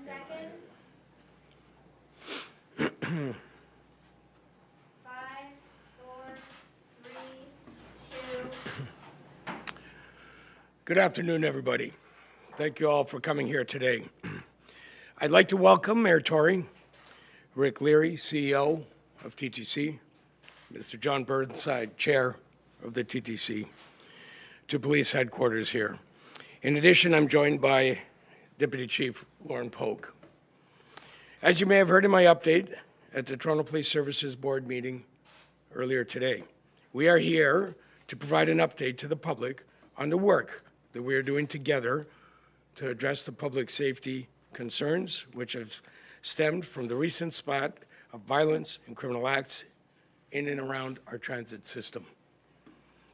seconds. Five, four, three, two. Good afternoon, everybody. Thank you all for coming here today. I'd like to welcome Mayor Tory, Rick Leary, CEO of TTC, Mr. John Burnside, Chair of the TTC, to police headquarters here. In addition, I'm joined by Deputy Chief Lauren Polk. As you may have heard in my update at the Toronto Police Services Board meeting earlier today, we are here to provide an update to the public on the work that we are doing together to address the public safety concerns which have stemmed from the recent spate of violence and criminal acts in and around our transit system.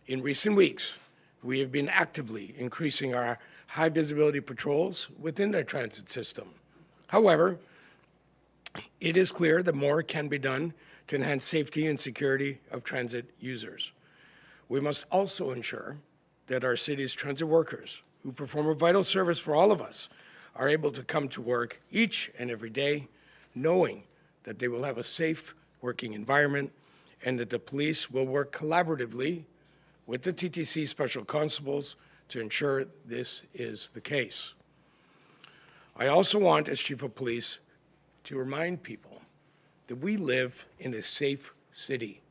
In recent weeks, we have been actively increasing our high visibility patrols within the transit system. However, it is clear that more can be done to enhance safety and security of transit users. We must also ensure that our city's transit workers, who perform a vital service for all of us, are able to come to work each and every day knowing that they will have a safe working environment and that the police will work collaboratively with the TTC Special Constables to ensure this is the case. I also want, as Chief of Police, to remind people that we live in a safe city.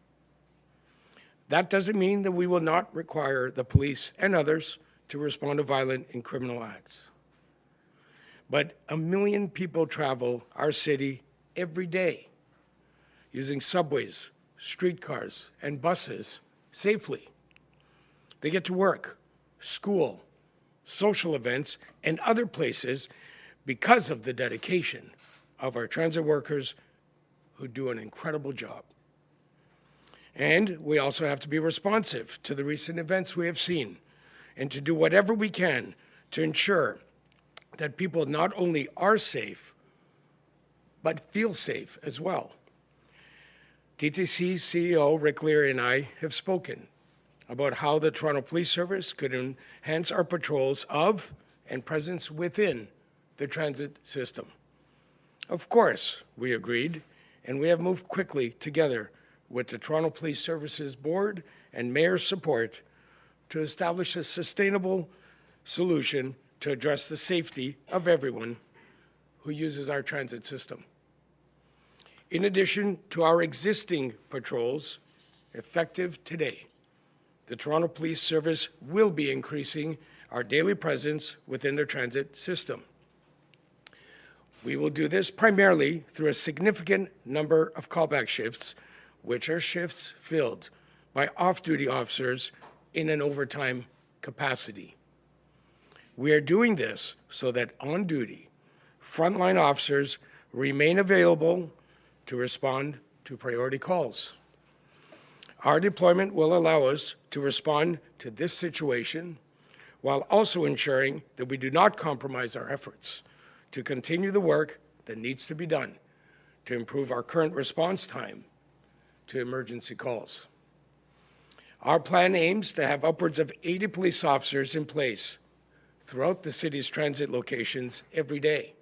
That doesn't mean that we will not require the police and others to respond to violent and criminal acts. But 1 million people travel our city every day using subways, streetcars, and buses safely. They get to work, school, social events, and other places because of the dedication of our transit workers who do an incredible job. And we also have to be responsive to the recent events we have seen and to do whatever we can to ensure that people not only are safe, but feel safe as well. TTC CEO Rick Leary and I have spoken about how the Toronto Police Service could enhance our patrols of and presence within the transit system. Of course, we agreed, and we have moved quickly together with the Toronto Police Services Board and Mayor's support to establish a sustainable solution to address the safety of everyone who uses our transit system. In addition to our existing patrols, effective today, the Toronto Police Service will be increasing our daily presence within the transit system. We will do this primarily through a significant number of callback shifts, which are shifts filled by off-duty officers in an overtime capacity. We are doing this so that on-duty, frontline officers remain available to respond to priority calls. Our deployment will allow us to respond to this situation while also ensuring that we do not compromise our efforts to continue the work that needs to be done to improve our current response time to emergency calls. Our plan aims to have upwards of 80 police officers in place throughout the city's transit locations every day.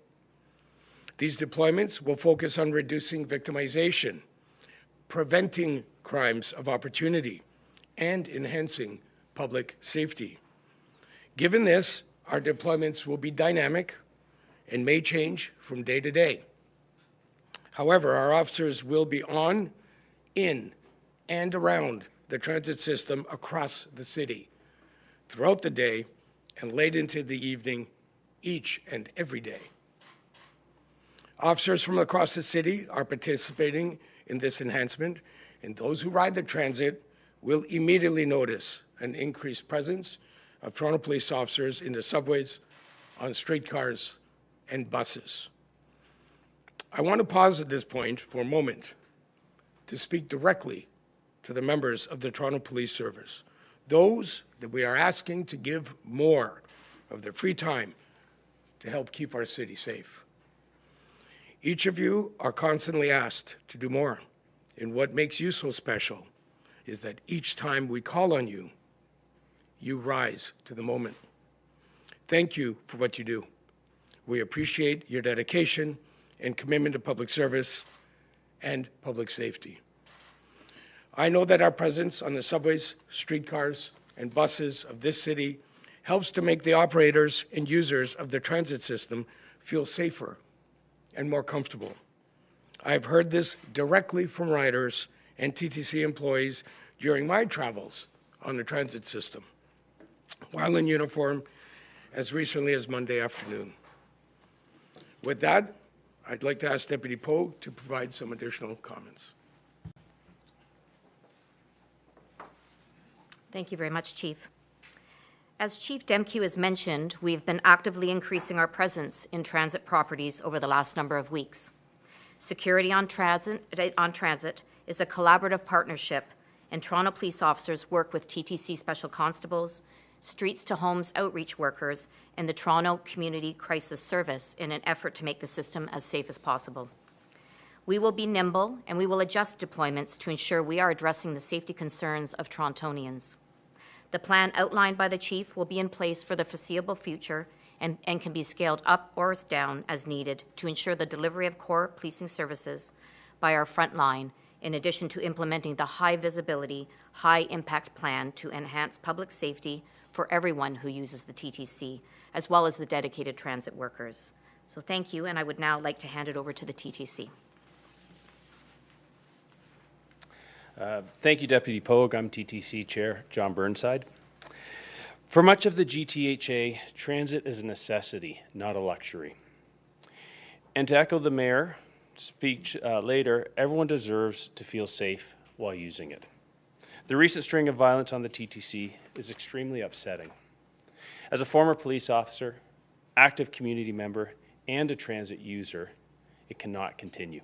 These deployments will focus on reducing victimization, preventing crimes of opportunity, and enhancing public safety. Given this, our deployments will be dynamic and may change from day to day. However, our officers will be on, in, and around the transit system across the city throughout the day and late into the evening each and every day. Officers from across the city are participating in this enhancement, and those who ride the transit will immediately notice an increased presence of Toronto police officers in the subways, on streetcars, and buses. I want to pause at this point for a moment to speak directly to the members of the Toronto Police Service those that we are asking to give more of their free time to help keep our city safe. Each of you are constantly asked to do more, and what makes you so special is that each time we call on you, you rise to the moment. Thank you for what you do. We appreciate your dedication and commitment to public service and public safety. I know that our presence on the subways, streetcars, and buses of this city helps to make the operators and users of the transit system feel safer and more comfortable. I've heard this directly from riders and TTC employees during my travels on the transit system, while in uniform as recently as Monday afternoon. With that, I'd like to ask Deputy Poe to provide some additional comments. Thank you very much, Chief. As Chief Demke has mentioned, we've been actively increasing our presence in transit properties over the last number of weeks. Security on transit is a collaborative partnership, and Toronto police officers work with TTC Special Constables, Streets to Homes outreach workers, and the Toronto Community Crisis Service in an effort to make the system as safe as possible. We will be nimble, and we will adjust deployments to ensure we are addressing the safety concerns of Torontonians. The plan outlined by the Chief will be in place for the foreseeable future and can be scaled up or down as needed to ensure the delivery of core policing services by our front line, in addition to implementing the high visibility, high impact plan to enhance public safety for everyone who uses the TTC, as well as the dedicated transit workers. So thank you, and I would now like to hand it over to the TTC. Thank you, Deputy Pogue. I'm TTC Chair John Burnside. For much of the GTHA, transit is a necessity, not a luxury. And to echo the Mayor's speech later, everyone deserves to feel safe while using it. The recent string of violence on the TTC is extremely upsetting. As a former police officer, active community member, and a transit user, it cannot continue.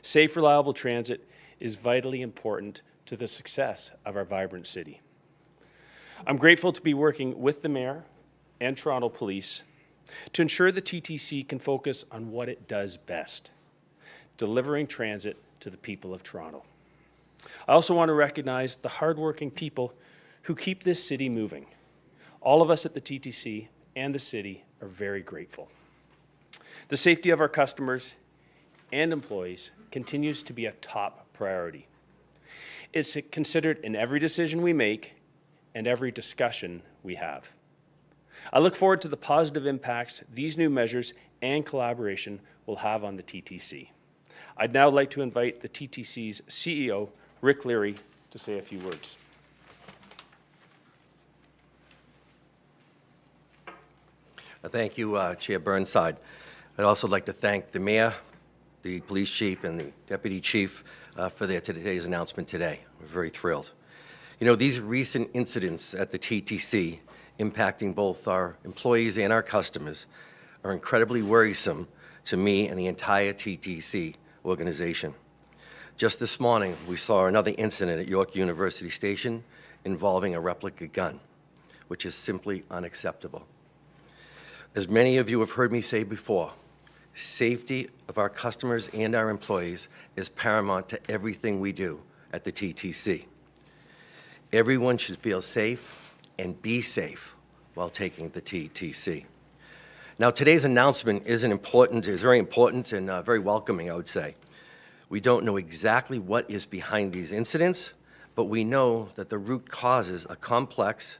Safe, reliable transit is vitally important to the success of our vibrant city. I'm grateful to be working with the Mayor and Toronto Police to ensure the TTC can focus on what it does best, delivering transit to the people of Toronto. I also want to recognize the hardworking people who keep this city moving. All of us at the TTC and the city are very grateful. The safety of our customers and employees continues to be a top priority. It's considered in every decision we make and every discussion we have. I look forward to the positive impacts these new measures and collaboration will have on the TTC. I'd now like to invite the TTC's CEO, Rick Leary, to say a few words. Thank you, Chair Burnside. I'd also like to thank the Mayor, the Police Chief, and the Deputy Chief for today's announcement today. We're very thrilled. You know, these recent incidents at the TTC impacting both our employees and our customers are incredibly worrisome to me and the entire TTC organization. Just this morning, we saw another incident at York University Station involving a replica gun, which is simply unacceptable. As many of you have heard me say before, safety of our customers and our employees is paramount to everything we do at the TTC. Everyone should feel safe and be safe while taking the TTC. Now, today's announcement is very important and very welcoming, I would say. We don't know exactly what is behind these incidents, but we know that the root causes are complex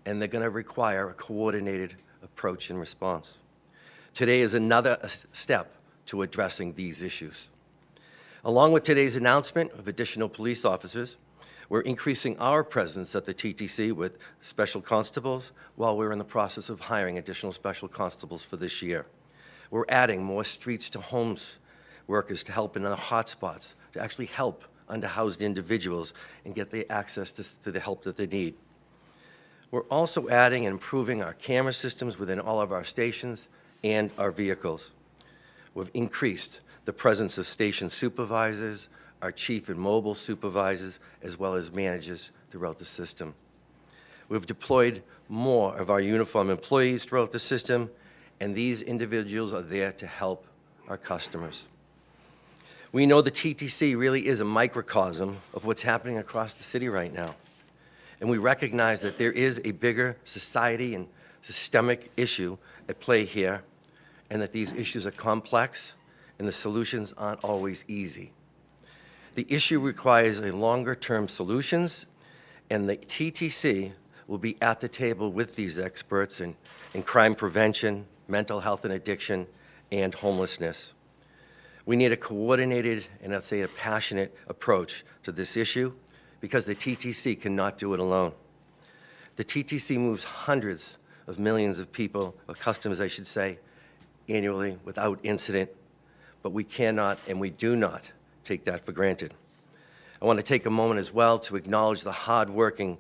and they're going to require a coordinated approach and response. Today is another step to addressing these issues. Along with today's announcement of additional police officers, we're increasing our presence at the TTC with special constables while we're in the process of hiring additional special constables for this year. We're adding more streets to homes workers to help in the hotspots, to actually help underhoused individuals and get the access to the help that they need. We're also adding and improving our camera systems within all of our stations and our vehicles. We've increased the presence of station supervisors, our chief and mobile supervisors, as well as managers throughout the system. We've deployed more of our uniformed employees throughout the system, and these individuals are there to help our customers. We know the TTC really is a microcosm of what's happening across the city right now. And we recognize that there is a bigger society and systemic issue at play here, and that these issues are complex and the solutions aren't always easy. The issue requires a longer-term solutions, and the TTC will be at the table with these experts in crime prevention, mental health and addiction, and homelessness. We need a coordinated and, I'd say, a passionate approach to this issue because the TTC cannot do it alone. The TTC moves hundreds of millions of people, of customers, I should say, annually without incident, but we cannot and we do not take that for granted. I want to take a moment as well to acknowledge the hard-working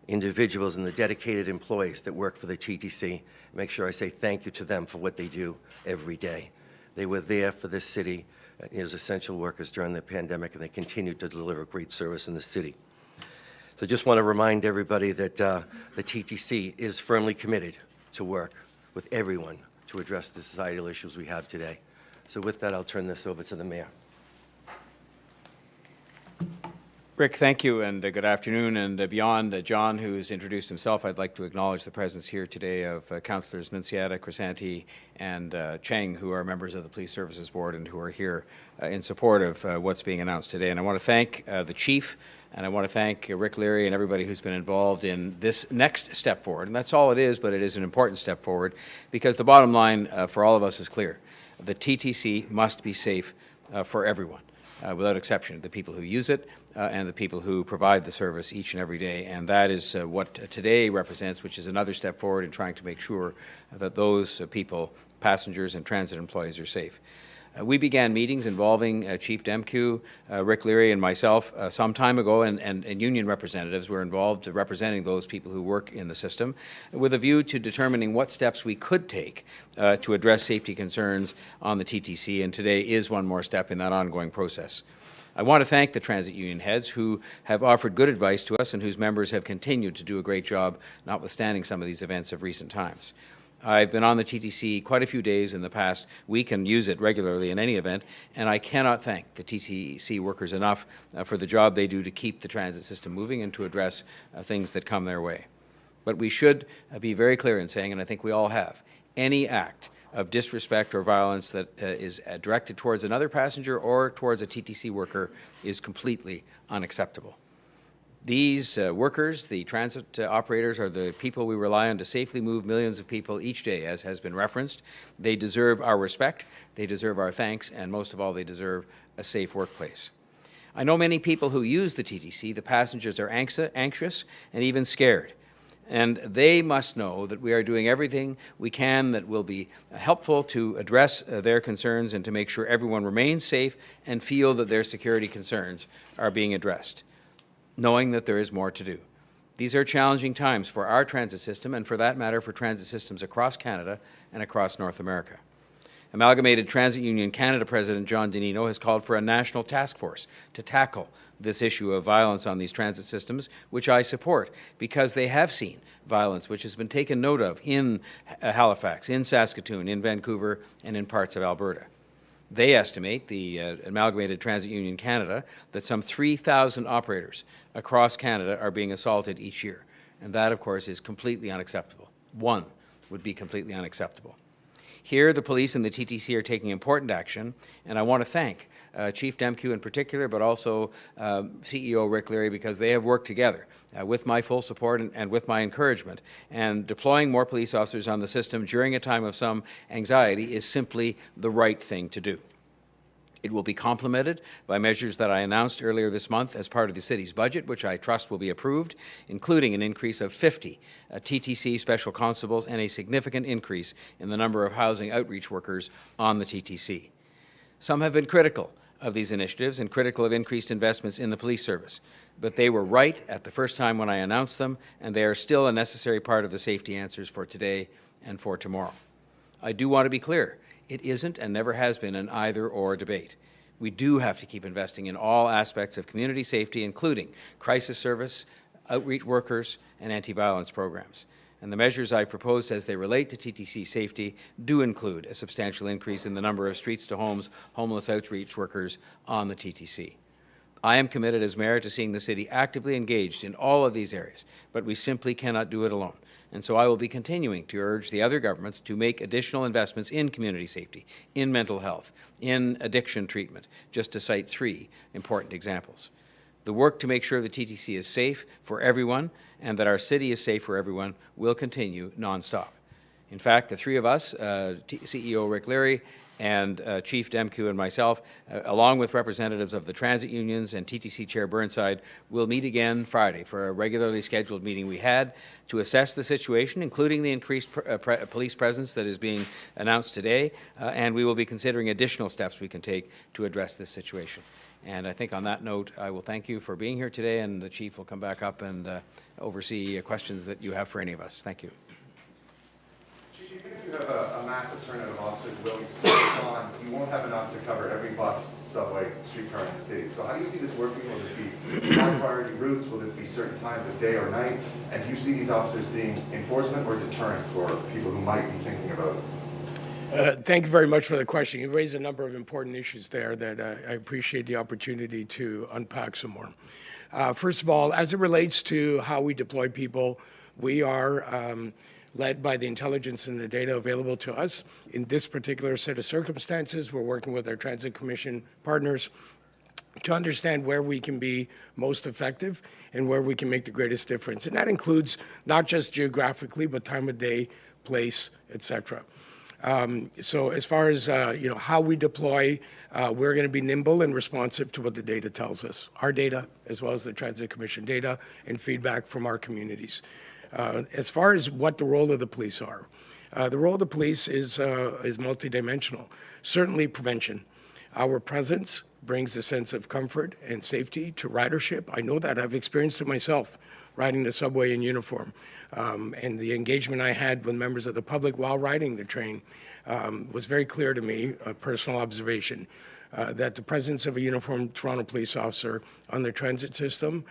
individuals and the dedicated employees that work for the TTC. Make sure I say thank you to them for what they do every day. They were there for this city as essential workers during the pandemic, and they continue to deliver great service in the city. So I just want to remind everybody that the TTC is firmly committed to work with everyone to address the societal issues we have today. So with that, I'll turn this over to the mayor. Rick, thank you, and good afternoon. And beyond John, who's introduced himself, I'd like to acknowledge the presence here today of Councillors Nunciata, Crisanti, and Cheng, who are members of the Police Services Board and who are here in support of what's being announced today. And I want to thank the Chief, and I want to thank Rick Leary and everybody who's been involved in this next step forward. And that's all it is, but it is an important step forward because the bottom line for all of us is clear. The TTC must be safe for everyone, without exception, the people who use it, and the people who provide the service each and every day. And that is what today represents, which is another step forward in trying to make sure that those people, passengers and transit employees, are safe. We began meetings involving Chief Demkew, Rick Leary, and myself some time ago, and union representatives were involved representing those people who work in the system, with a view to determining what steps we could take to address safety concerns on the TTC, and today is one more step in that ongoing process. I want to thank the transit union heads who have offered good advice to us and whose members have continued to do a great job, notwithstanding some of these events of recent times. I've been on the TTC quite a few days in the past week and use it regularly in any event, and I cannot thank the TTC workers enough for the job they do to keep the transit system moving and to address things that come their way. But we should be very clear in saying, and I think we all have, any act of disrespect or violence that is directed towards another passenger or towards a TTC worker is completely unacceptable. These workers, the transit operators, are the people we rely on to safely move millions of people each day, as has been referenced. They deserve our respect, they deserve our thanks, and most of all, they deserve a safe workplace. I know many people who use the TTC, the passengers are anxious and even scared. And they must know that we are doing everything we can that will be helpful to address their concerns and to make sure everyone remains safe and feel that their security concerns are being addressed, knowing that there is more to do. These are challenging times for our transit system and, for that matter, for transit systems across Canada and across North America. Amalgamated Transit Union Canada President John Denino has called for a national task force to tackle this issue of violence on these transit systems, which I support because they have seen violence which has been taken note of in Halifax, in Saskatoon, in Vancouver, and in parts of Alberta. They estimate, the Amalgamated Transit Union Canada, that some 3,000 operators across Canada are being assaulted each year. And that, of course, is completely unacceptable. One would be completely unacceptable. Here, the police and the TTC are taking important action, and I want to thank Chief Demkew in particular, but also CEO Rick Leary, because they have worked together with my full support and with my encouragement. And deploying more police officers on the system during a time of some anxiety is simply the right thing to do. It will be complemented by measures that I announced earlier this month as part of the city's budget, which I trust will be approved, including an increase of 50 TTC special constables and a significant increase in the number of housing outreach workers on the TTC. Some have been critical of these initiatives and critical of increased investments in the police service, but they were right at the first time when I announced them, and they are still a necessary part of the safety answers for today and for tomorrow. I do want to be clear. It isn't and never has been an either-or debate. We do have to keep investing in all aspects of community safety, including crisis service, outreach workers, and anti-violence programs. And the measures I've proposed as they relate to TTC safety do include a substantial increase in the number of streets-to-homes homeless outreach workers on the TTC. I am committed as mayor to seeing the city actively engaged in all of these areas, but we simply cannot do it alone. And so I will be continuing to urge the other governments to make additional investments in community safety, in mental health, in addiction treatment, just to cite 3 important examples. The work to make sure the TTC is safe for everyone and that our city is safe for everyone will continue nonstop. In fact, the 3 of us, CEO Rick Leary and Chief Demkiw and myself, along with representatives of the transit unions and TTC Chair Burnside, will meet again Friday for a regularly scheduled meeting we had to assess the situation, including the increased police presence that is being announced today, and we will be considering additional steps we can take to address this situation. And I think on that note, I will thank you for being here today, and the Chief will come back up and oversee questions that you have for any of us. Thank you. Chief, even if you have a massive turnout of officers willing to take on, you won't have enough to cover every bus, subway, streetcar in the city. So how do you see this working? Will this be high priority routes? Will this be certain times of day or night? And do you see these officers being enforcement or deterrent for people who might be thinking about it? Thank you very much for the question. You raised a number of important issues there that I appreciate the opportunity to unpack some more. First of all, as it relates to how we deploy people, we are led by the intelligence and the data available to us. In this particular set of circumstances, we're working with our Transit Commission partners to understand where we can be most effective and where we can make the greatest difference. And that includes not just geographically, but time of day, place, etc. So as far as how we deploy, we're going to be nimble and responsive to what the data tells us, our data as well as the Transit Commission data and feedback from our communities. As far as what the role of the police are, the role of the police is multidimensional. Certainly prevention. Our presence brings a sense of comfort and safety to ridership. I know that. I've experienced it myself, riding the subway in uniform. And the engagement I had with members of the public while riding the train was very clear to me, a personal observation, that the presence of a uniformed Toronto police officer on the transit system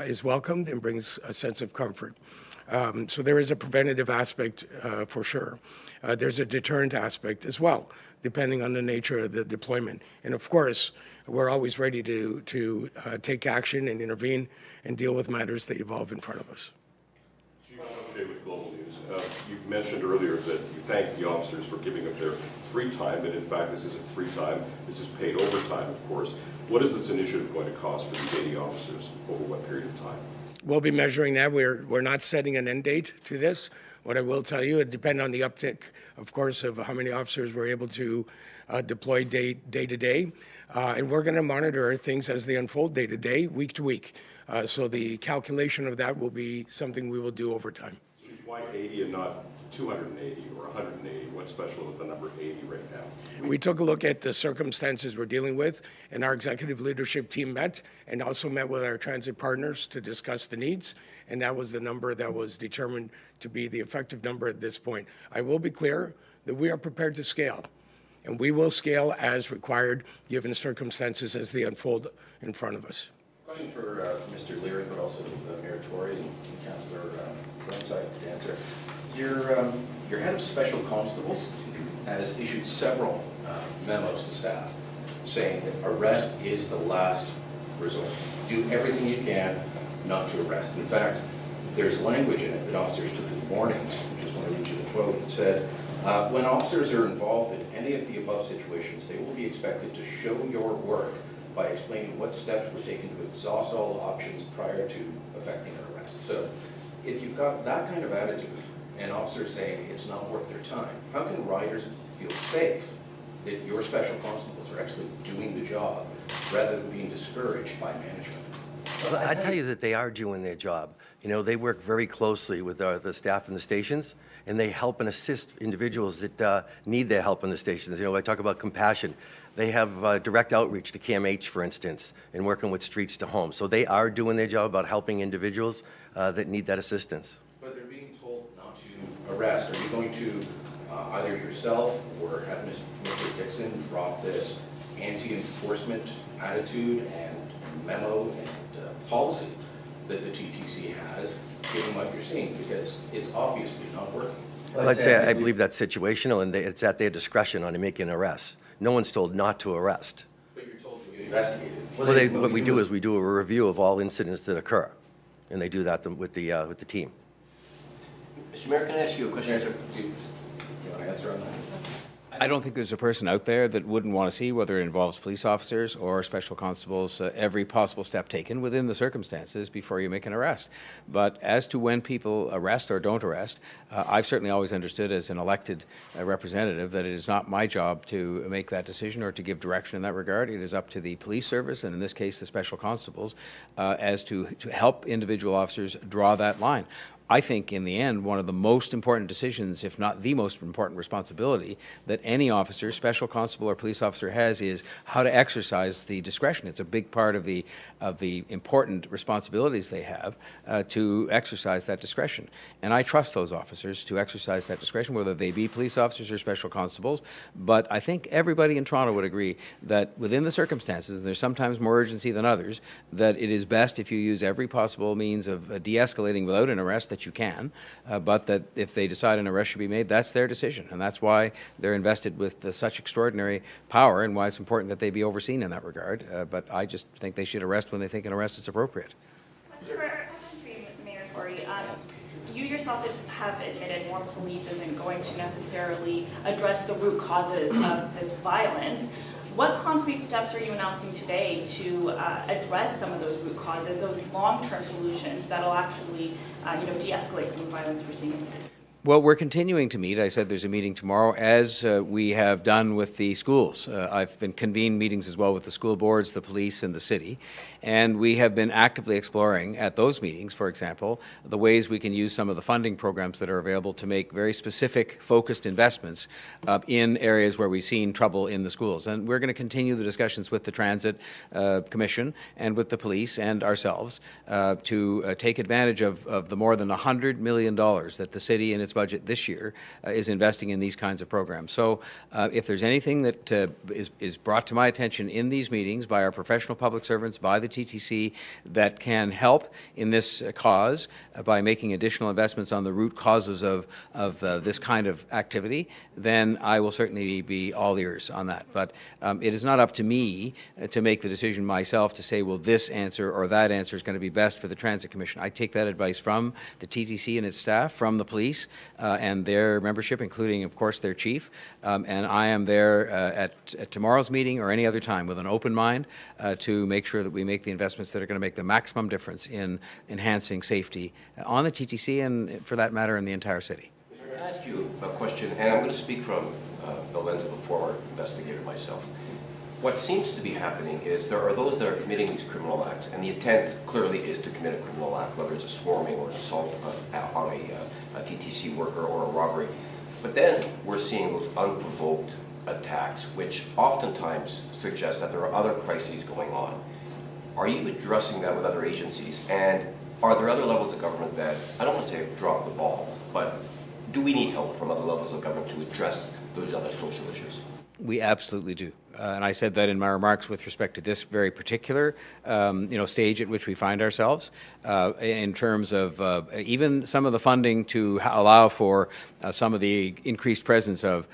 is welcomed and brings a sense of comfort. So there is a preventative aspect for sure. There's a deterrent aspect as well, depending on the nature of the deployment. And of course, we're always ready to take action and intervene and deal with matters that evolve in front of us. Chief O'Shea with Global News. You've mentioned earlier that you thanked the officers for giving up their free time, and in fact this isn't free time, this is paid overtime, of course. What is this initiative going to cost for these 80 officers over what period of time? We'll be measuring that. We're not setting an end date to this. What I will tell you, it depends on the uptick, of course, of how many officers we're able to deploy day to day. And we're going to monitor things as they unfold day to day, week to week. So the calculation of that will be something we will do over time. Why 80 and not 280 or 180? What's special with the number 80 right now? We took a look at the circumstances we're dealing with, and our executive leadership team met and also met with our transit partners to discuss the needs, and that was the number that was determined to be the effective number at this point. I will be clear that we are prepared to scale, and we will scale as required given the circumstances as they unfold in front of us. Question for Mr. Leary, but also Mayor Tory and Councillor Burnside to answer. Your head of special constables has issued several memos to staff saying that arrest is the last resort. Do everything you can not to arrest. In fact, there's language in it that officers took as warnings. I just want to read you the quote. It said, when officers are involved in any of the above situations, they will be expected to show your work by explaining what steps were taken to exhaust all options prior to effecting an arrest. So if you've got that kind of attitude and officers saying it's not worth their time, how can riders feel safe that your special constables are actually doing the job rather than being discouraged by management? Well, I tell you that they are doing their job. You know, they work very closely with the staff in the stations, and they help and assist individuals that need their help in the stations. You know, I talk about compassion. They have direct outreach to CAMH, for instance, and working with Streets to Home. So they are doing their job about helping individuals that need that assistance. But they're being told not to arrest. Are you going to either yourself or have Mr. Dixon drop this anti-enforcement attitude and memo and policy that the TTC has, given what you're seeing, because it's obviously not working. Well, I'd say I believe that's situational, and it's at their discretion on making arrests. No one's told not to arrest. But you're told to investigate it. What we do is we do a review of all incidents that occur, and they do that with the team. Mr. Mayor, can I ask you a question? Do you want to answer on that? I don't think there's a person out there that wouldn't want to see, whether it involves police officers or special constables, every possible step taken within the circumstances before you make an arrest. But as to when people arrest or don't arrest, I've certainly always understood as an elected representative that it is not my job to make that decision or to give direction in that regard. It is up to the police service, and in this case the special constables, as to help individual officers draw that line. I think in the end, one of the most important decisions, if not the most important responsibility that any officer, special constable or police officer has is how to exercise the discretion. It's a big part of the important responsibilities they have to exercise that discretion. And I trust those officers to exercise that discretion, whether they be police officers or special constables. But I think everybody in Toronto would agree that within the circumstances, and there's sometimes more urgency than others, that it is best if you use every possible means of de-escalating without an arrest that you can, but that if they decide an arrest should be made, that's their decision. And that's why they're invested with such extraordinary power and why it's important that they be overseen in that regard. But I just think they should arrest when they think an arrest is appropriate. Question for you, Mayor Tory. You yourself have admitted more police isn't going to necessarily address the root causes of this violence. What concrete steps are you announcing today to address some of those root causes, those long-term solutions that'll actually, de-escalate some of the violence we're seeing in the city? Well, we're continuing to meet. I said there's a meeting tomorrow, as we have done with the schools. I've been convened meetings as well with the school boards, the police, and the city. And we have been actively exploring at those meetings, for example, the ways we can use some of the funding programs that are available to make very specific, focused investments in areas where we've seen trouble in the schools. And we're going to continue the discussions with the Transit Commission and with the police and ourselves to take advantage of the more than $100 million that the city in its budget this year is investing in these kinds of programs. So if there's anything that is brought to my attention in these meetings by our professional public servants, by the TTC, that can help in this cause by making additional investments on the root causes of this kind of activity, then I will certainly be all ears on that. But it is not up to me to make the decision myself to say, well, this answer or that answer is going to be best for the Transit Commission. I take that advice from the TTC and its staff, from the police, and their membership, including, of course, their chief. And I am there at tomorrow's meeting or any other time with an open mind to make sure that we make the investments that are going to make the maximum difference in enhancing safety on the TTC and, for that matter, in the entire city. Can I ask you a question? And I'm going to speak from the lens of a former investigator myself. What seems to be happening is there are those that are committing these criminal acts, and the intent clearly is to commit a criminal act, whether it's a swarming or an assault on a TTC worker or a robbery. But then we're seeing those unprovoked attacks, which oftentimes suggest that there are other crises going on. Are you addressing that with other agencies? And are there other levels of government that, I don't want to say drop the ball, but do we need help from other levels of government to address those other social issues? We absolutely do. And I said that in my remarks with respect to this very particular, stage at which we find ourselves, in terms of even some of the funding to allow for some of the increased presence of,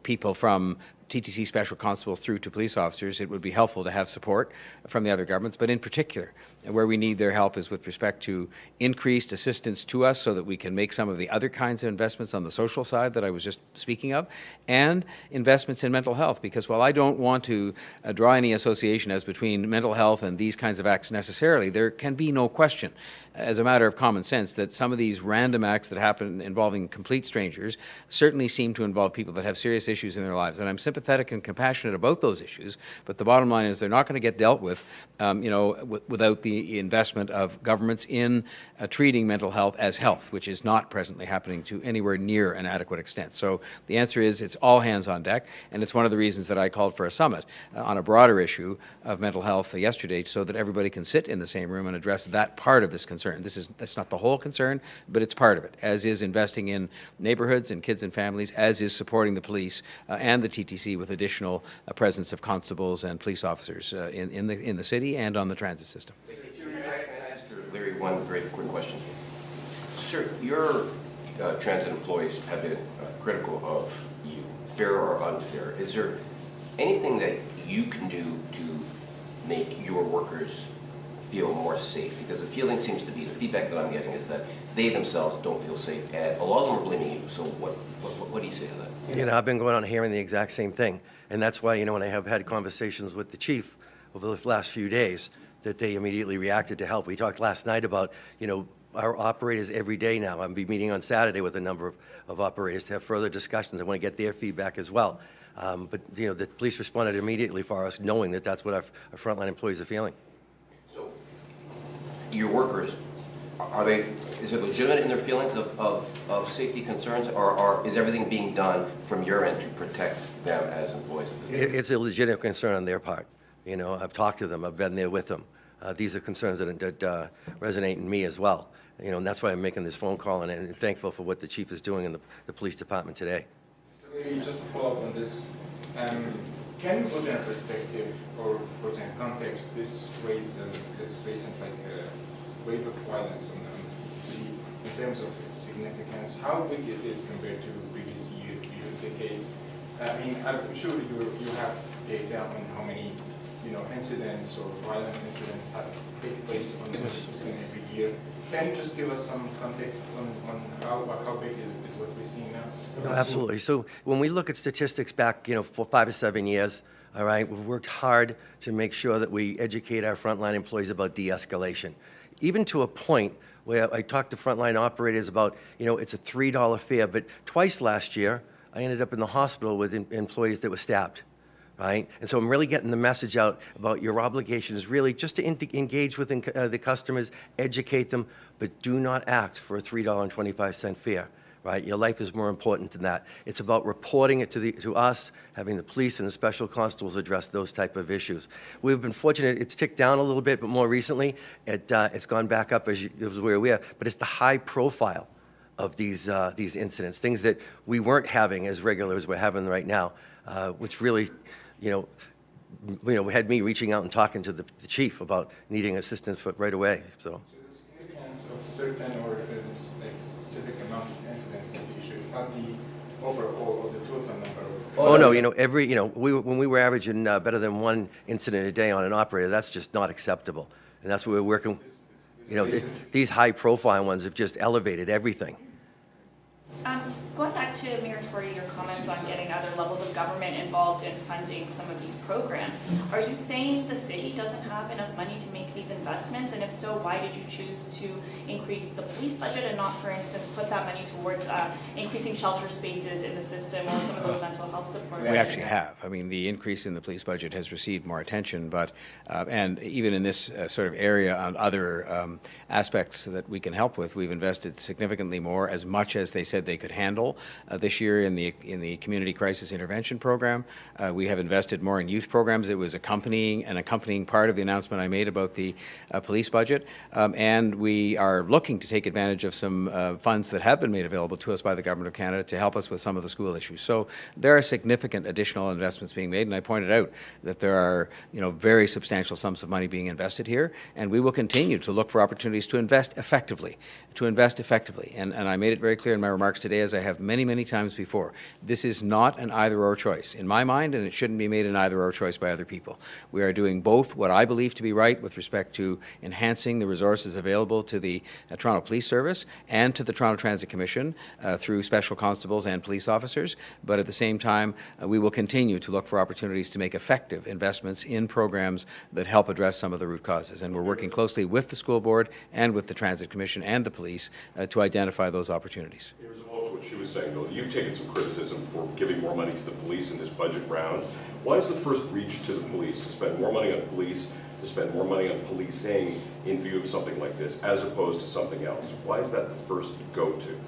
people from TTC special constables through to police officers. It would be helpful to have support from the other governments, but in particular, where we need their help is with respect to increased assistance to us so that we can make some of the other kinds of investments on the social side that I was just speaking of, and investments in mental health, because while I don't want to draw any association as between mental health and these kinds of acts necessarily, there can be no question, as a matter of common sense, that some of these random acts that happen involving complete strangers certainly seem to involve people that have serious issues in their lives. And I'm sympathetic and compassionate about those issues, but the bottom line is they're not going to get dealt with, without the investment of governments in treating mental health as health, which is not presently happening to anywhere near an adequate extent. So the answer is it's all hands on deck, and it's one of the reasons that I called for a summit on a broader issue of mental health yesterday, so that everybody can sit in the same room and address that part of this concern. That's not the whole concern, but it's part of it, as is investing in neighborhoods and kids and families, as is supporting the police and the TTC with additional presence of constables and police officers in the city and on the transit system. Can I ask Mr. Leary, one very quick question. Sir, your transit employees have been critical of you, fair or unfair. Is there anything that you can do to make your workers feel more safe? Because the feeling seems to be, the feedback that I'm getting is that they themselves don't feel safe, and a lot of them are blaming you. So what do you say to that? You know, I've been going on hearing the exact same thing, and that's why, you know, when I have had conversations with the chief over the last few days, that they immediately reacted to help. We talked last night about, you know, our operators every day now. I'll be meeting on Saturday with a number of operators to have further discussions. I want to get their feedback as well. But, you know, the police responded immediately for us, knowing that that's what our frontline employees are feeling. So your workers, is it legitimate in their feelings of safety concerns, or is everything being done from your end to protect them as employees? It's a legitimate concern on their part. You know, I've talked to them. I've been there with them. These are concerns that resonate in me as well. You know, and that's why I'm making this phone call, and thankful for what the chief is doing in the police department today. So maybe just to follow up on this, can you put in perspective or put in context this recent wave of violence on the sea in terms of its significance, how big it is compared to previous years, decades? I mean, I'm sure you have data on how many, you know, incidents or violent incidents take place on the system every year. Can you just give us some context on how big is what we're seeing now? No, absolutely. So when we look at statistics back, you know, for 5 to 7 years, all right, we've worked hard to make sure that we educate our frontline employees about de-escalation, even to a point where I talked to frontline operators about, you know, it's a $3 fare, but twice last year, I ended up in the hospital with employees that were stabbed. Right? And so I'm really getting the message out about your obligation is really just to engage with the customers, educate them, but do not act for a $3.25 fare. Right? Your life is more important than that. It's about reporting it to us, having the police and the special constables address those type of issues. We've been fortunate. It's ticked down a little bit, but more recently, it's gone back up as we're aware. But it's the high profile of these incidents, things that we weren't having as regular as we're having right now, which really, you know, had me reaching out and talking to the chief about needing assistance right away. So the significance of certain or like specific amount of incidents is the issue. It's not the overall or the total number of. Oh no, you know, when we were averaging better than one incident a day on an operator, that's just not acceptable, and that's what we're working. You know, these high-profile ones have just elevated everything. Going back to Mayor Tory, your comments on getting other levels of government involved in funding some of these programs, are you saying the city doesn't have enough money to make these investments? And if so, why did you choose to increase the police budget and not, for instance, put that money towards increasing shelter spaces in the system or some of those mental health support? We actually have. I mean, the increase in the police budget has received more attention, but and even in this sort of area on other aspects that we can help with, we've invested significantly more, as much as they said they could handle. This year in the Community Crisis Intervention Program, we have invested more in youth programs. It was accompanying part of the announcement I made about the police budget, and we are looking to take advantage of some funds that have been made available to us by the Government of Canada to help us with some of the school issues. So there are significant additional investments being made, and I pointed out that there are, you know, very substantial sums of money being invested here, and we will continue to look for opportunities to invest effectively. And I made it very clear in my remarks today, as I have many times before, this is not an either-or choice in my mind, and it shouldn't be made an either-or choice by other people. We are doing both what I believe to be right with respect to enhancing the resources available to the Toronto Police Service and to the Toronto Transit Commission through special constables and police officers, but at the same time, we will continue to look for opportunities to make effective investments in programs that help address some of the root causes. And we're working closely with the school board and with the Transit Commission and the police to identify those opportunities. What she was saying, though, you've taken some criticism for giving more money to the police in this budget round. Why is the first reach to the police to spend more money on police, to spend more money on policing in view of something like this, as opposed to something else? Why is that the first go-to?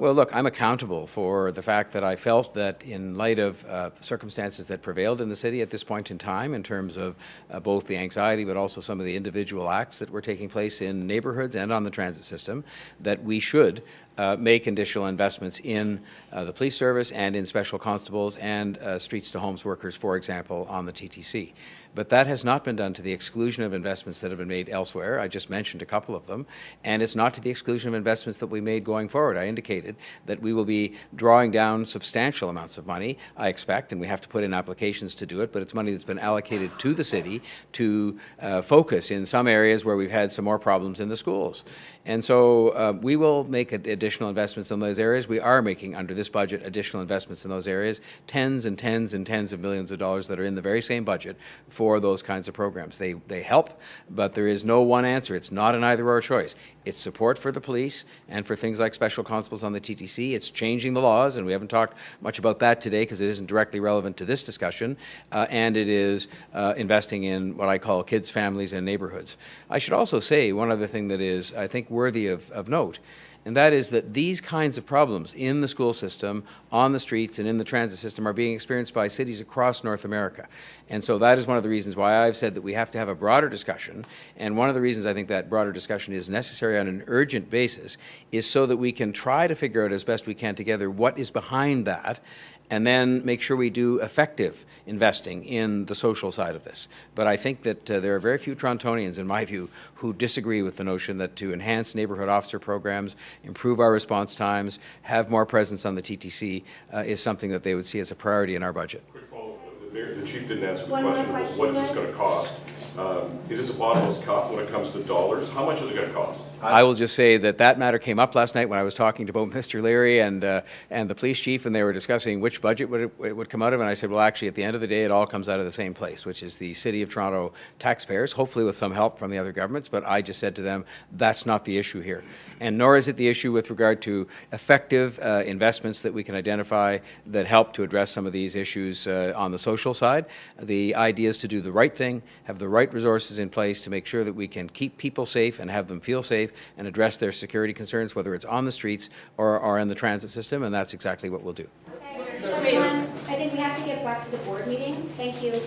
Well, look, I'm accountable for the fact that I felt that in light of circumstances that prevailed in the city at this point in time, in terms of both the anxiety but also some of the individual acts that were taking place in neighborhoods and on the transit system, that we should make additional investments in the police service and in special constables and streets to homes workers, for example, on the TTC. But that has not been done to the exclusion of investments that have been made elsewhere. I just mentioned a couple of them. And it's not to the exclusion of investments that we made going forward. I indicated that we will be drawing down substantial amounts of money, I expect, and we have to put in applications to do it, but it's money that's been allocated to the city to focus in some areas where we've had some more problems in the schools. And so we will make additional investments in those areas. We are making, under this budget, additional investments in those areas, tens and tens and tens of millions of dollars that are in the very same budget for those kinds of programs. They help, but there is no one answer. It's not an either-or choice. It's support for the police and for things like special constables on the TTC. It's changing the laws, and we haven't talked much about that today because it isn't directly relevant to this discussion, and it is investing in what I call kids, families, and neighborhoods. I should also say one other thing that is, I think, worthy of note, and that is that these kinds of problems in the school system, on the streets, and in the transit system are being experienced by cities across North America. And so that is one of the reasons why I've said that we have to have a broader discussion. And one of the reasons I think that broader discussion is necessary on an urgent basis is so that we can try to figure out as best we can together what is behind that, and then make sure we do effective investing in the social side of this. But I think that there are very few Torontonians, in my view, who disagree with the notion that to enhance neighbourhood officer programs, improve our response times, have more presence on the TTC is something that they would see as a priority in our budget. Quick follow-up. The Chief didn't answer the One more question. question, What is this yes. going to cost? Is this a bottomless cup when it comes to dollars? How much is it going to cost? I will just say that that matter came up last night when I was talking to both Mr. Leary and the police chief, and they were discussing which budget it would come out of. And I said, well, actually, at the end of the day, it all comes out of the same place, which is the City of Toronto taxpayers, hopefully with some help from the other governments. But I just said to them, that's not the issue here. And nor is it the issue with regard to effective investments that we can identify that help to address some of these issues on the social side. The idea is to do the right thing, have the right resources in place to make sure that we can keep people safe and have them feel safe and address their security concerns, whether it's on the streets or in the transit system, and that's exactly what we'll do. Okay, everyone, I think we have to get back to the board meeting. Thank you.